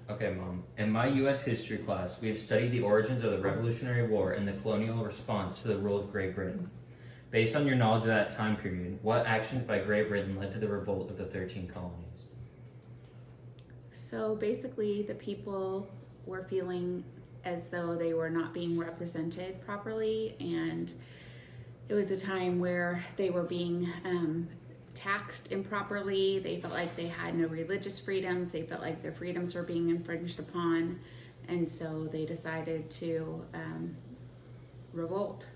Okay, Mom. In my U.S. history class, we have studied the origins of the Revolutionary War and the colonial response to the rule of Great Britain. Based on your knowledge of that time period, what actions by Great Britain led to the revolt of the 13 colonies? So basically, the people were feeling as though they were not being represented properly, and it was a time where they were being taxed improperly. They felt like they had no religious freedoms. They felt like their freedoms were being infringed upon, and so they decided to revolt.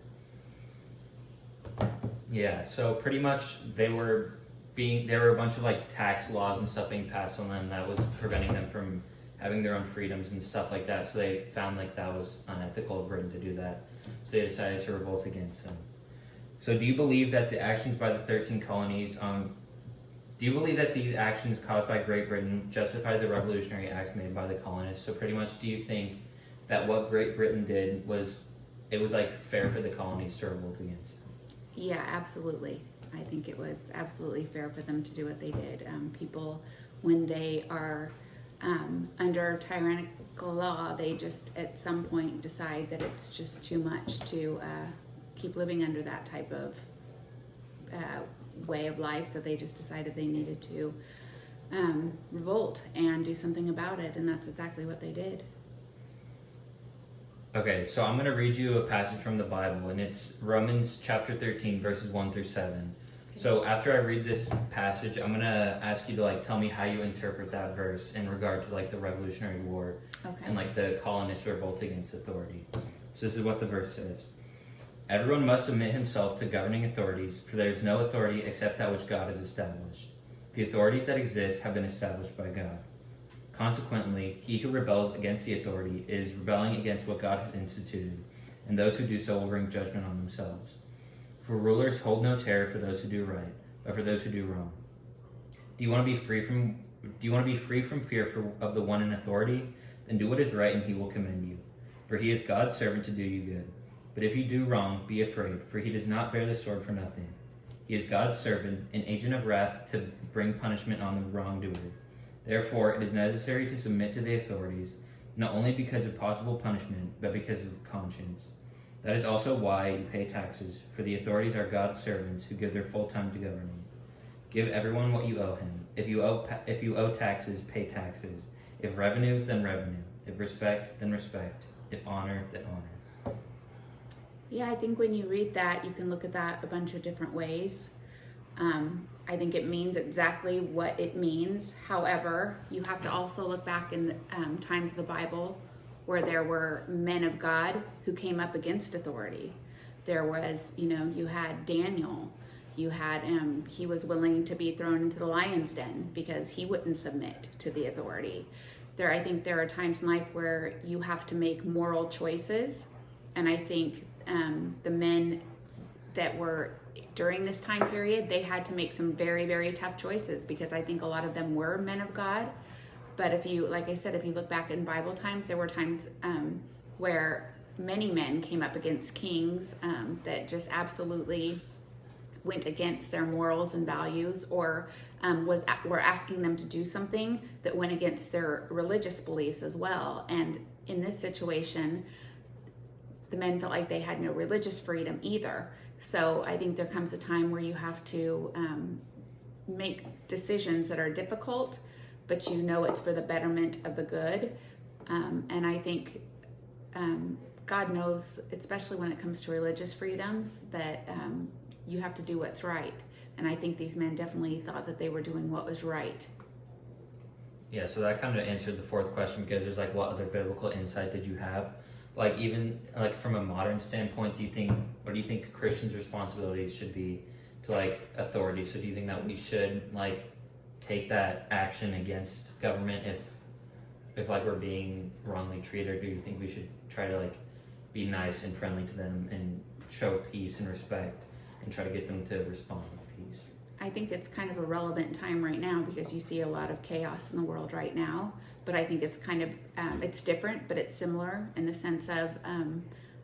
Yeah, so pretty much there were a bunch of like tax laws and stuff being passed on them that was preventing them from having their own freedoms and stuff like that. So they found like that was unethical of Britain to do that. So they decided to revolt against them. So do you believe that the actions by the 13 colonies, do you believe that these actions caused by Great Britain justify the revolutionary acts made by the colonists? So pretty much, do you think that what Great Britain did was like fair for the colonies to revolt against them? Yeah, absolutely. I think it was absolutely fair for them to do what they did. People, when they are under tyrannical law, they just at some point decide that it's just too much to keep living under that type of way of life. So they just decided they needed to revolt and do something about it, and that's exactly what they did. Okay, so I'm going to read you a passage from the Bible, and it's Romans chapter 13, verses 1 through 7. So after I read this passage, I'm going to ask you to like tell me how you interpret that verse in regard to like the Revolutionary War and like the colonists' revolt against authority. So this is what the verse says. Everyone must submit himself to governing authorities, for there is no authority except that which God has established. The authorities that exist have been established by God. Consequently, he who rebels against the authority is rebelling against what God has instituted, and those who do so will bring judgment on themselves. For rulers hold no terror for those who do right, but for those who do wrong. Do you want to be free from fear of the one in authority? Then do what is right, and he will commend you. For he is God's servant to do you good. But if you do wrong, be afraid, for he does not bear the sword for nothing. He is God's servant, an agent of wrath to bring punishment on the wrongdoer. Therefore, it is necessary to submit to the authorities, not only because of possible punishment, but because of conscience. That is also why you pay taxes, for the authorities are God's servants who give their full time to governing. Give everyone what you owe him. If you owe taxes, pay taxes. If revenue, then revenue. If respect, then respect. If honor, then honor. Yeah, I think when you read that, you can look at that a bunch of different ways. I think it means exactly what it means. However, you have to also look back in the times of the Bible where there were men of God who came up against authority. There was, you had Daniel. You had he was willing to be thrown into the lion's den because he wouldn't submit to the authority. I think there are times in life where you have to make moral choices, and I think the men that were during this time period, they had to make some very, very tough choices because I think a lot of them were men of God. But if you look back in Bible times, there were times where many men came up against kings that just absolutely went against their morals and values, or were asking them to do something that went against their religious beliefs as well. And in this situation, the men felt like they had no religious freedom either. So I think there comes a time where you have to make decisions that are difficult, but it's for the betterment of the good. And I think God knows, especially when it comes to religious freedoms, that you have to do what's right. And I think these men definitely thought that they were doing what was right. Yeah, so that kind of answered the fourth question, because there's like, what other biblical insight did you have? Like, even like from a modern standpoint, what do you think Christians' responsibilities should be to like authority? So do you think that we should like take that action against government if like we're being wrongly treated, or do you think we should try to like be nice and friendly to them and show peace and respect and try to get them to respond with peace? I think it's kind of a relevant time right now because you see a lot of chaos in the world right now. But I think it's kind of, it's different, but it's similar in the sense of,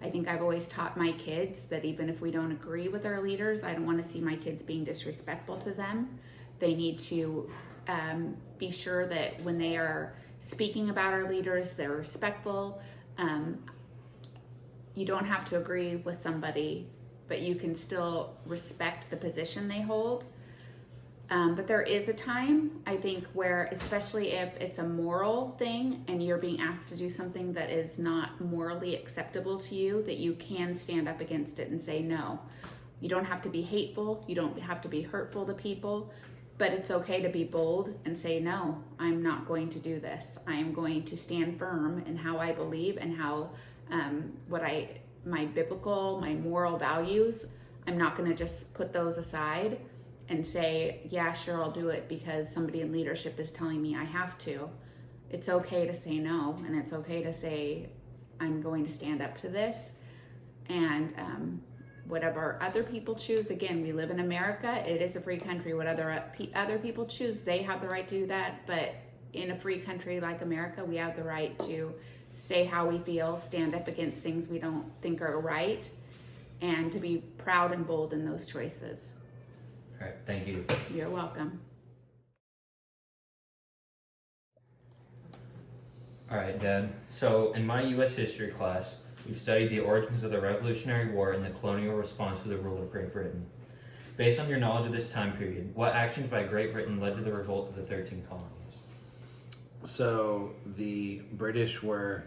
I think I've always taught my kids that even if we don't agree with our leaders, I don't want to see my kids being disrespectful to them. They need to be sure that when they are speaking about our leaders. They're respectful. You don't have to agree with somebody, but you can still respect the position they hold. But there is a time, I think, where, especially if it's a moral thing and you're being asked to do something that is not morally acceptable to you, that you can stand up against it and say no. You don't have to be hateful. You don't have to be hurtful to people, but it's okay to be bold and say, no, I'm not going to do this. I am going to stand firm in how I believe and how my biblical, my moral values. I'm not going to just put those aside and say, yeah, sure, I'll do it because somebody in leadership is telling me I have to. It's okay to say no, and it's okay to say, I'm going to stand up to this. And whatever other people choose, again, we live in America, it is a free country. What other people choose, they have the right to do that. But in a free country like America, we have the right to say how we feel, stand up against things we don't think are right, and to be proud and bold in those choices. All right, thank you. You're welcome. All right, Deb. So in my U.S. history class, we've studied the origins of the Revolutionary War and the colonial response to the rule of Great Britain. Based on your knowledge of this time period, what actions by Great Britain led to the revolt of the 13 colonies? So the British were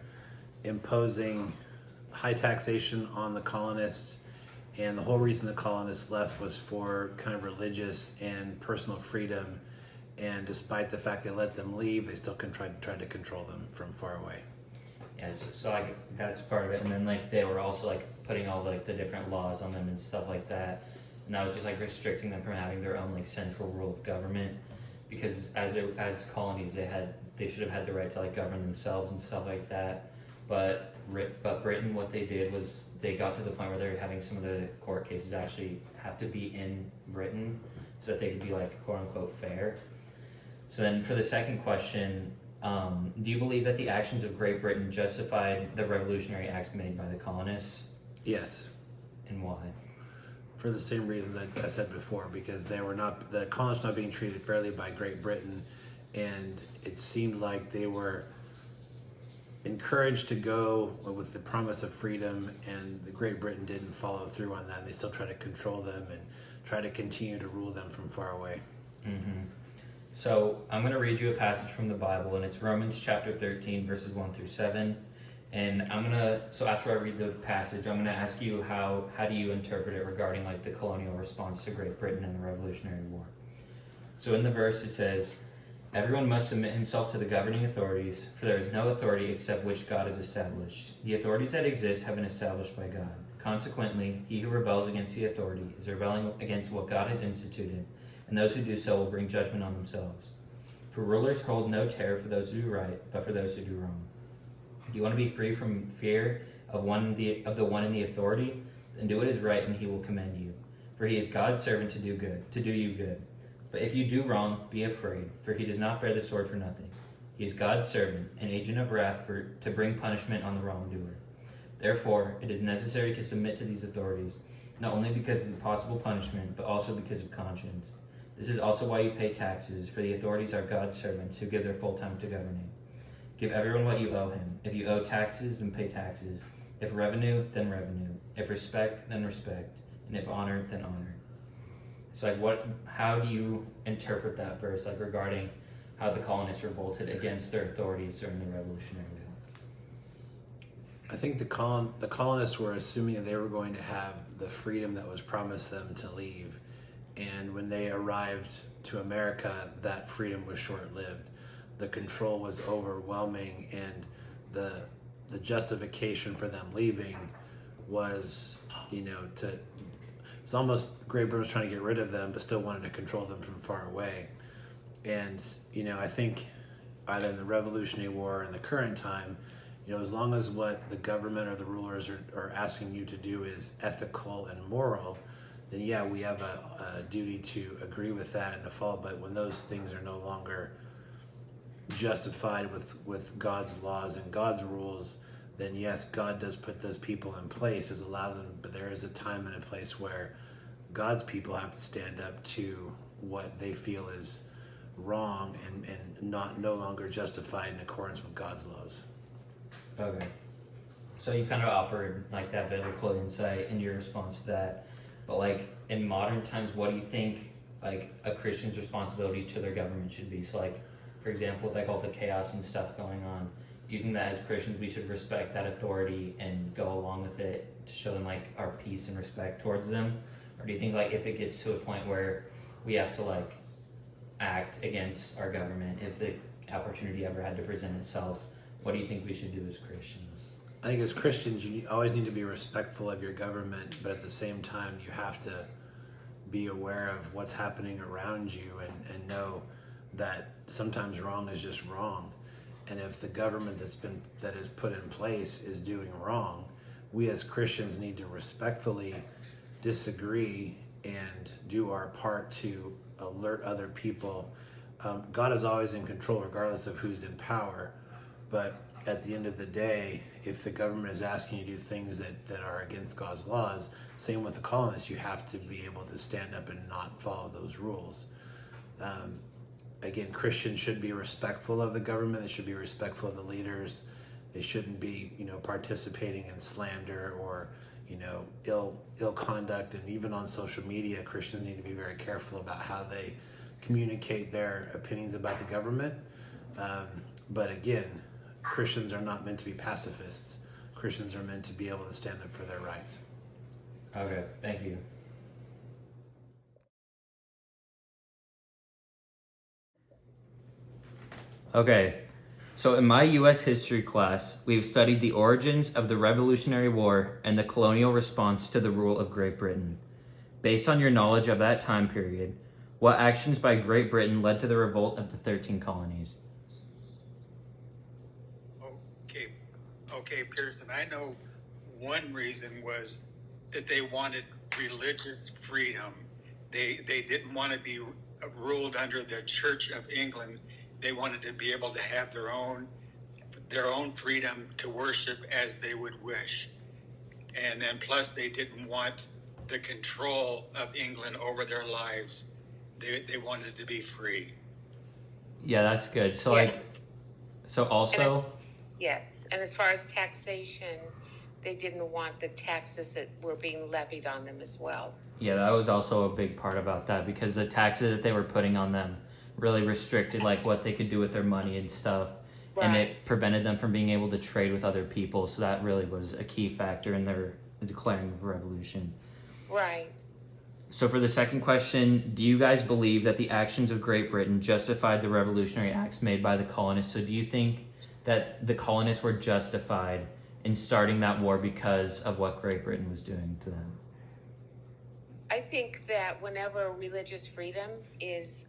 imposing high taxation on the colonists, and the whole reason the colonists left was for kind of religious and personal freedom. And despite the fact they let them leave, they still tried to control them from far away. Yeah, so like that's part of it, and then like they were also like putting all like the different laws on them and stuff like that, and that was just like restricting them from having their own like central rule of government, because as colonies they should have had the right to like govern themselves and stuff like that, but Britain, what they did was they got to the point where they were having some of the court cases actually have to be in Britain so that they could be like quote unquote fair. So then for the second question, do you believe that the actions of Great Britain justified the revolutionary acts made by the colonists? Yes. And why? For the same reasons I said before, because the colonists not being treated fairly by Great Britain, and it seemed like they were encouraged to go with the promise of freedom, and the Great Britain didn't follow through on that, and they still try to control them and try to continue to rule them from far away. Mm-hmm. So I'm going to read you a passage from the Bible, and it's Romans chapter 13, verses 1 through 7. And so after I read the passage, I'm going to ask you how do you interpret it regarding like the colonial response to Great Britain and the Revolutionary War. So in the verse it says, everyone must submit himself to the governing authorities, for there is no authority except which God has established. The authorities that exist have been established by God. Consequently, he who rebels against the authority is rebelling against what God has instituted, and those who do so will bring judgment on themselves. For rulers hold no terror for those who do right, but for those who do wrong. Do you want to be free from fear of the one in the authority? Then do what is right, and he will commend you. For he is God's servant to do you good. But if you do wrong, be afraid, for he does not bear the sword for nothing. He is God's servant, an agent of wrath to bring punishment on the wrongdoer. Therefore, it is necessary to submit to these authorities, not only because of possible punishment, but also because of conscience. This is also why you pay taxes, for the authorities are God's servants who give their full time to governing. Give everyone what you owe him. If you owe taxes, then pay taxes. If revenue, then revenue. If respect, then respect. And if honor, then honor. So how do you interpret that verse, like regarding how the colonists revolted against their authorities during the Revolutionary War? I think the colonists were assuming that they were going to have the freedom that was promised them to leave. And when they arrived to America, that freedom was short-lived. The control was overwhelming, and the justification for them leaving was, it's almost Great Britain was trying to get rid of them, but still wanted to control them from far away. And, I think either in the Revolutionary War or in the current time, as long as what the government or the rulers are asking you to do is ethical and moral, then yeah, we have a duty to agree with that and to follow. But when those things are no longer justified with God's laws and God's rules, then yes, God does put those people in place, does allow them, but there is a time and a place where God's people have to stand up to what they feel is wrong and not no longer justified in accordance with God's laws. Okay. So you kind of offered like that biblical insight in your response to that. But like in modern times, what do you think like a Christian's responsibility to their government should be? So like, for example, with like all the chaos and stuff going on, do you think that as Christians we should respect that authority and go along with it to show them like our peace and respect towards them? Or do you think like if it gets to a point where we have to like act against our government, if the opportunity ever had to present itself, what do you think we should do as Christians? I think as Christians, always need to be respectful of your government, but at the same time, you have to be aware of what's happening around you and know that sometimes wrong is just wrong. And if the government that is put in place is doing wrong, we as Christians need to respectfully disagree and do our part to alert other people. God is always in control regardless of who's in power, but at the end of the day, if the government is asking you to do things that are against God's laws, same with the colonists, you have to be able to stand up and not follow those rules. Again, Christians should be respectful of the government. They should be respectful of the leaders. They shouldn't be, participating in slander or, ill conduct. And even on social media, Christians need to be very careful about how they communicate their opinions about the government. But again, Christians are not meant to be pacifists. Christians are meant to be able to stand up for their rights. Okay, thank you. Okay, so in my U.S. history class, we've studied the origins of the Revolutionary War and the colonial response to the rule of Great Britain. Based on your knowledge of that time period, what actions by Great Britain led to the revolt of the 13 colonies? Okay, Pearson, I know one reason was that they wanted religious freedom. They didn't want to be ruled under the Church of England. They wanted to be able to have their own freedom to worship as they would wish. And then plus they didn't want the control of England over their lives. They wanted to be free. Yeah, that's good. So Yes. Yes, and as far as taxation, they didn't want the taxes that were being levied on them as well. Yeah, that was also a big part about that because the taxes that they were putting on them really restricted like what they could do with their money and stuff. Right. And it prevented them from being able to trade with other people. So that really was a key factor in their declaring of revolution. Right. So for the second question, do you guys believe that the actions of Great Britain justified the revolutionary acts made by the colonists? So do you think that the colonists were justified in starting that war because of what Great Britain was doing to them? I think that whenever religious freedom is,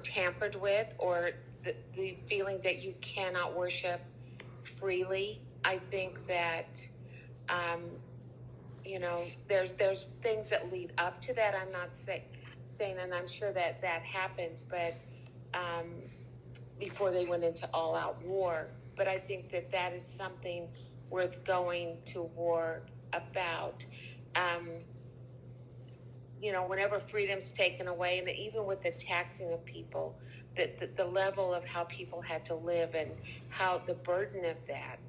tampered with, or the feeling that you cannot worship freely, I think that, there's things that lead up to that. I'm not saying, and I'm sure that happened, but before they went into all-out war. But I think that is something worth going to war about. Whenever freedom's taken away, and even with the taxing of people, the level of how people had to live and how the burden of that,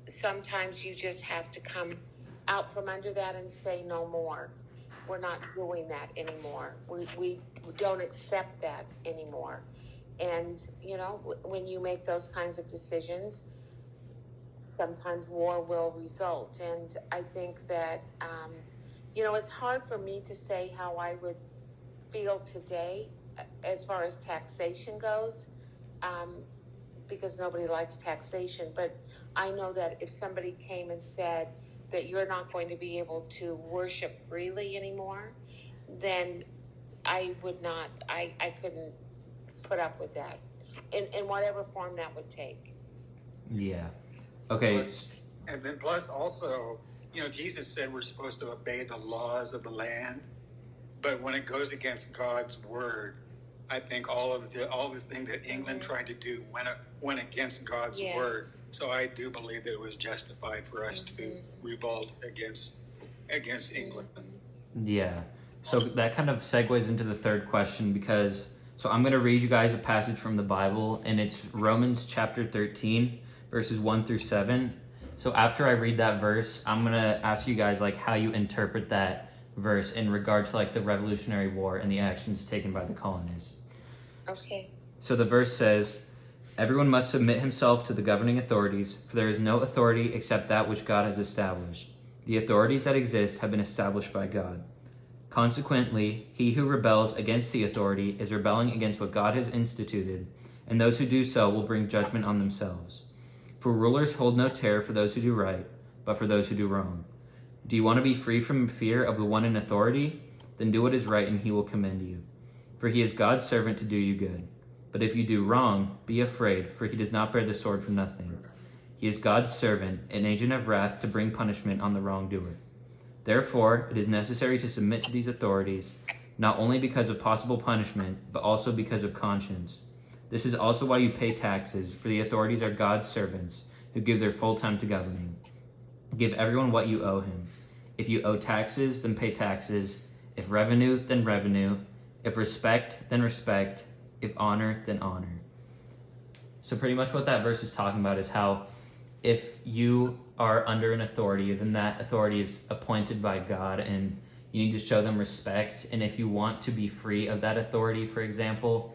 sometimes you just have to come out from under that and say no more. We're not doing that anymore. We don't accept that anymore. And, when you make those kinds of decisions, sometimes war will result. And I think that, it's hard for me to say how I would feel today as far as taxation goes, because nobody likes taxation. But I know that if somebody came and said that you're not going to be able to worship freely anymore, then I would not, I couldn't put up with that in whatever form that would take. Yeah. Okay. And then plus also, Jesus said we're supposed to obey the laws of the land, but when it goes against God's word, I think all the things that England tried to do went against God's word. So I do believe that it was justified for us to revolt against England. Yeah. So that kind of segues into the third question because, so I'm going to read you guys a passage from the Bible, and it's Romans chapter 13, verses 1 through 7. So after I read that verse, I'm going to ask you guys like how you interpret that verse in regard to like the Revolutionary War and the actions taken by the colonists. Okay. So the verse says, "Everyone must submit himself to the governing authorities, for there is no authority except that which God has established. The authorities that exist have been established by God. Consequently, he who rebels against the authority is rebelling against what God has instituted, and those who do so will bring judgment on themselves. For rulers hold no terror for those who do right, but for those who do wrong. Do you want to be free from fear of the one in authority? Then do what is right, and he will commend you. For he is God's servant to do you good. But if you do wrong, be afraid, for he does not bear the sword for nothing. He is God's servant, an agent of wrath to bring punishment on the wrongdoer. Therefore, it is necessary to submit to these authorities, not only because of possible punishment, but also because of conscience. This is also why you pay taxes, for the authorities are God's servants, who give their full time to governing. Give everyone what you owe him. If you owe taxes, then pay taxes. If revenue, then revenue. If respect, then respect. If honor, then honor." So pretty much what that verse is talking about is how if you are under an authority, then that authority is appointed by God and you need to show them respect. And if you want to be free of that authority, for example,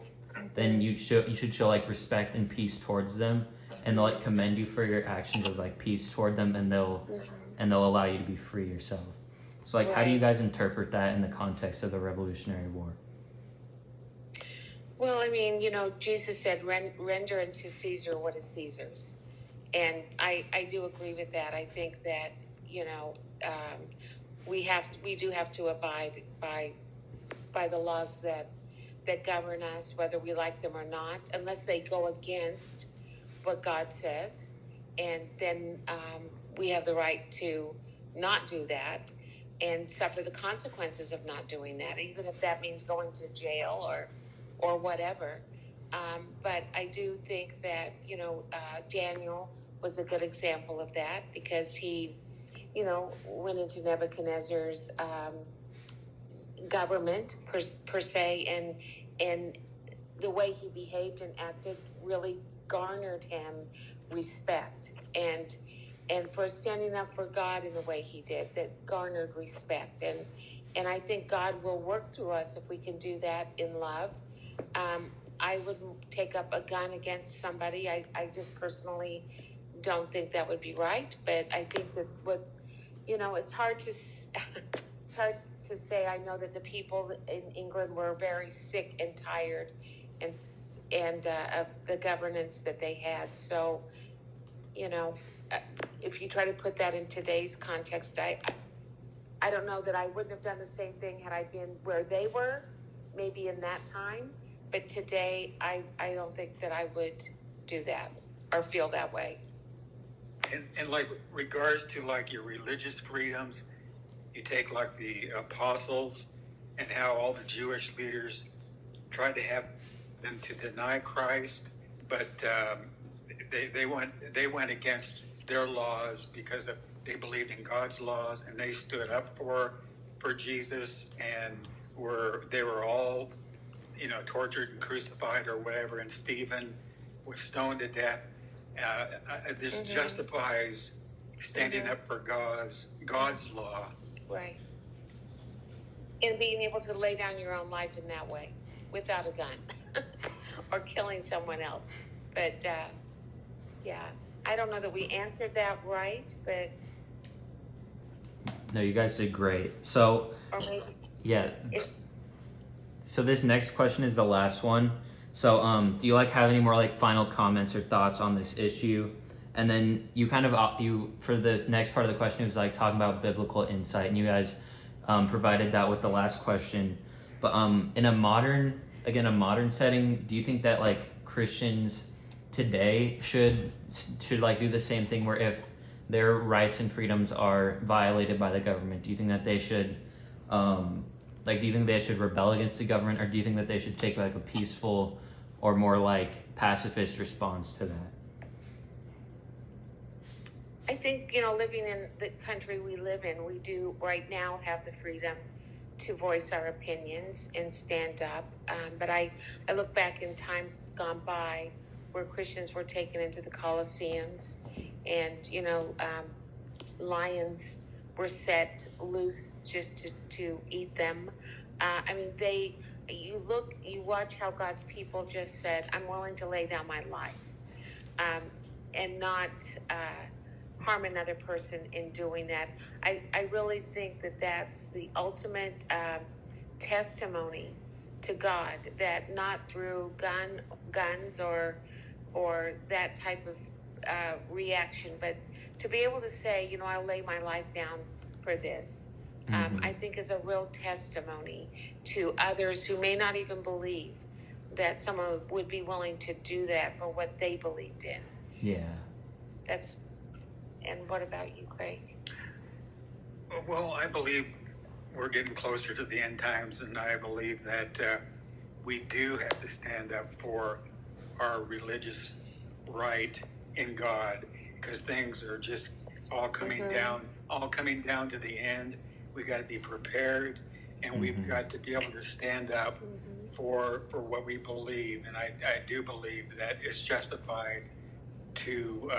then you should show like respect and peace towards them, and they'll like commend you for your actions of like peace toward them, and they'll allow you to be free yourself. So like how do you guys interpret that in the context of the Revolutionary War? Well, I mean, you know, Jesus said, render unto Caesar what is Caesar's. And I do agree with that. I think that, you know, we do have to abide by the laws that govern us, whether we like them or not, unless they go against what God says. And then we have the right to not do that and suffer the consequences of not doing that, even if that means going to jail or whatever. But I do think that, you know, Daniel was a good example of that because he, you know, went into Nebuchadnezzar's government per se, and the way he behaved and acted really garnered him respect, and for standing up for God in the way he did, that garnered respect, and I think God will work through us if we can do that in love. I wouldn't take up a gun against somebody. I just personally don't think that would be right. But I think that it's hard to say. I know that the people in England were very sick and tired, and of the governance that they had. So, you know, if you try to put that in today's context, I don't know that I wouldn't have done the same thing had I been where they were, maybe in that time. But today, I don't think that I would do that or feel that way. And like regards to like your religious freedoms, you take like the apostles and how all the Jewish leaders tried to have them to deny Christ, but they went against their laws because they believed in God's laws, and they stood up for Jesus, and they were all, you know, tortured and crucified or whatever, and Stephen was stoned to death. This justifies standing up for God's law. Right. And being able to lay down your own life in that way without a gun or killing someone else. But yeah, I don't know that we answered that right, but. No, you guys did great. So, Or maybe. yeah. So this next question is the last one. So, do you like have any more like final comments or thoughts on this issue? And then you kind of for this next part of the question, it was like talking about biblical insight, and you guys provided that with the last question. But in a modern setting, do you think that like Christians today should like do the same thing, where if their rights and freedoms are violated by the government, do you think that they should do you think they should rebel against the government, or do you think that they should take like a peaceful or more like pacifist response to that? I think, you know, living in the country we live in, we do right now have the freedom to voice our opinions and stand up. But I look back in times gone by where Christians were taken into the Colosseums, and lions were set loose just to eat them. I mean, you watch how God's people just said, "I'm willing to lay down my life," and not harm another person in doing that. I really think that that's the ultimate testimony to God, that not through guns or that type of reaction, but to be able to say, I'll lay my life down for this, I think is a real testimony to others who may not even believe that someone would be willing to do that for what they believed in. Yeah. And what about you, Craig? Well, I believe we're getting closer to the end times, and I believe that we do have to stand up for our religious right in God, because things are just all coming down to the end. We got to be prepared, and we've got to be able to stand up for what we believe. And I do believe that it's justified to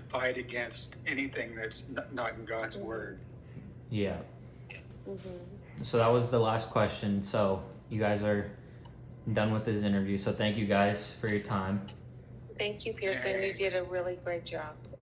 fight against anything that's not in God's word. Yeah. So that was the last question. So you guys are done with this interview. So thank you guys for your time. Thank you, Pearson. You did a really great job.